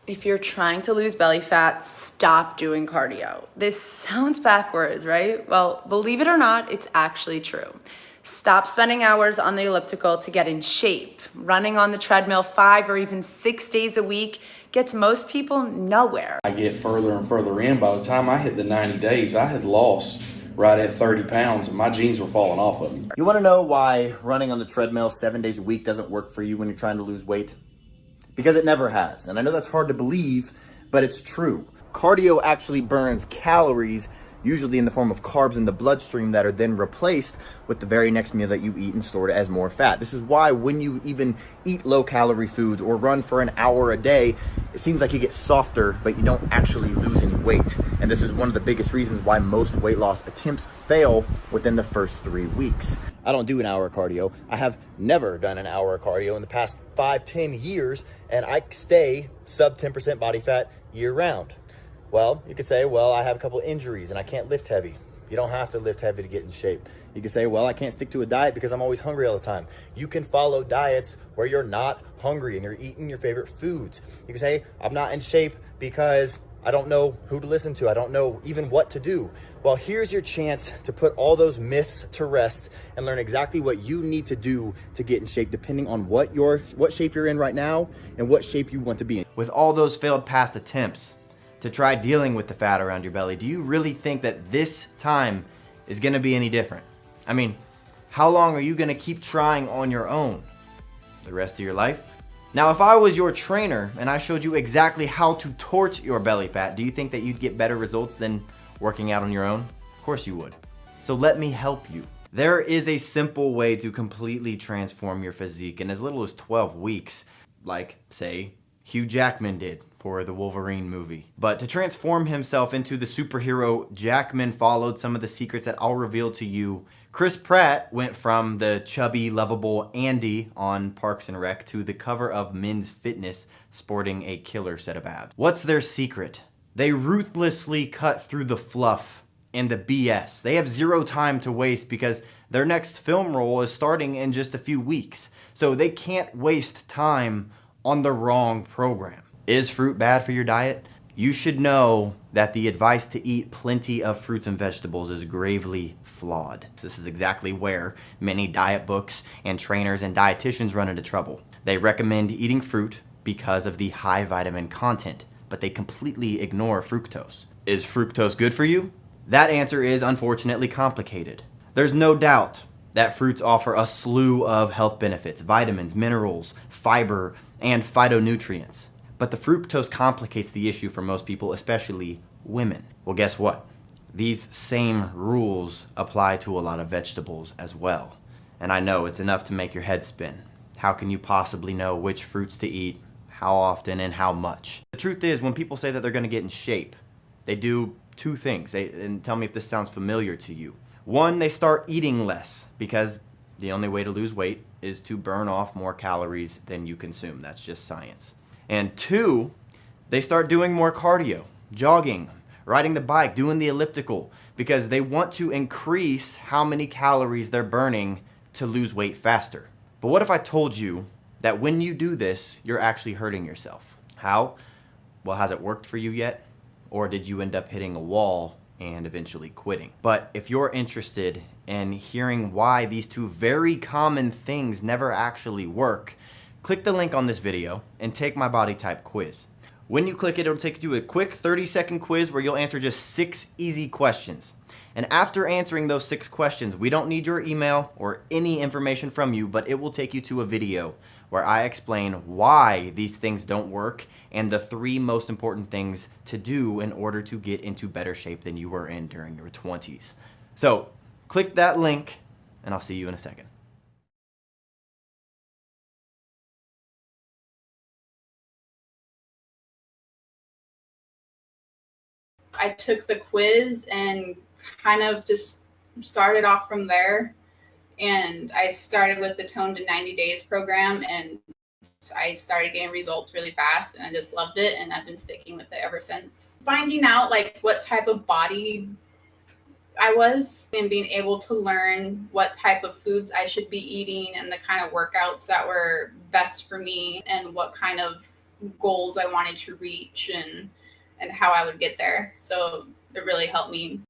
If you're trying to lose belly fat, stop doing cardio. This sounds backwards, right? Well, believe it or not, it's actually true. Stop spending hours on the elliptical to get in shape. Running on the treadmill 5 or even 6 days a week gets most people nowhere. I get further and further in. By the time I hit the 90 days, I had lost right at 30 pounds and my jeans were falling off of me. You want to know why running on the treadmill 7 days a week doesn't work for you when you're trying to lose weight? Because it never has. And I know that's hard to believe, but it's true. Cardio actually burns calories, usually in the form of carbs in the bloodstream that are then replaced with the very next meal that you eat and stored as more fat. This is why when you even eat low-calorie foods or run for an hour a day, it seems like you get softer, but you don't actually lose any weight. And this is one of the biggest reasons why most weight loss attempts fail within the first 3 weeks. I don't do an hour of cardio. I have never done an hour of cardio in the past 5-10 years, and I stay sub 10% body fat year round. Well, you could say, well, I have a couple injuries and I can't lift heavy. You don't have to lift heavy to get in shape. You could say, well, I can't stick to a diet because I'm always hungry all the time. You can follow diets where you're not hungry and you're eating your favorite foods. You can say, I'm not in shape because I don't know who to listen to. I don't know even what to do. Well, here's your chance to put all those myths to rest and learn exactly what you need to do to get in shape, depending on what shape you're in right now and what shape you want to be in. With all those failed past attempts to try dealing with the fat around your belly, do you really think that this time is gonna be any different? I mean, how long are you gonna keep trying on your own? The rest of your life? Now, if I was your trainer and I showed you exactly how to torch your belly fat, do you think that you'd get better results than working out on your own? Of course you would. So let me help you. There is a simple way to completely transform your physique in as little as 12 weeks, like, say, Hugh Jackman did for the Wolverine movie. But to transform himself into the superhero, Jackman followed some of the secrets that I'll reveal to you. Chris Pratt went from the chubby, lovable Andy on Parks and Rec to the cover of Men's Fitness sporting a killer set of abs. What's their secret? They ruthlessly cut through the fluff and the BS. They have zero time to waste because their next film role is starting in just a few weeks. So they can't waste time on the wrong program. Is fruit bad for your diet? You should know that the advice to eat plenty of fruits and vegetables is gravely flawed. This is exactly where many diet books and trainers and dietitians run into trouble. They recommend eating fruit because of the high vitamin content, but they completely ignore fructose. Is fructose good for you? That answer is unfortunately complicated. There's no doubt that fruits offer a slew of health benefits, vitamins, minerals, fiber, and phytonutrients. But the fructose complicates the issue for most people, especially women. Well, guess what? These same rules apply to a lot of vegetables as well. And I know it's enough to make your head spin. How can you possibly know which fruits to eat, how often, and how much? The truth is, when people say that they're gonna get in shape, they do two things. And tell me if this sounds familiar to you. One, they start eating less because the only way to lose weight is to burn off more calories than you consume. That's just science. And two, they start doing more cardio, jogging, riding the bike, doing the elliptical, because they want to increase how many calories they're burning to lose weight faster. But what if I told you that when you do this, you're actually hurting yourself? How? Well, has it worked for you yet? Or did you end up hitting a wall and eventually quitting? But if you're interested in hearing why these two very common things never actually work, click the link on this video and take my body type quiz. When you click it, it'll take you to a quick 30-second quiz where you'll answer just 6 easy questions. And after answering those 6 questions, we don't need your email or any information from you, but it will take you to a video where I explain why these things don't work and the 3 most important things to do in order to get into better shape than you were in during your 20s. So click that link and I'll see you in a second. I took the quiz and kind of just started off from there. And I started with the Tone to 90 Days program, and I started getting results really fast, and I just loved it, and I've been sticking with it ever since. Finding out like what type of body I was and being able to learn what type of foods I should be eating and the kind of workouts that were best for me and what kind of goals I wanted to reach and how I would get there. So it really helped me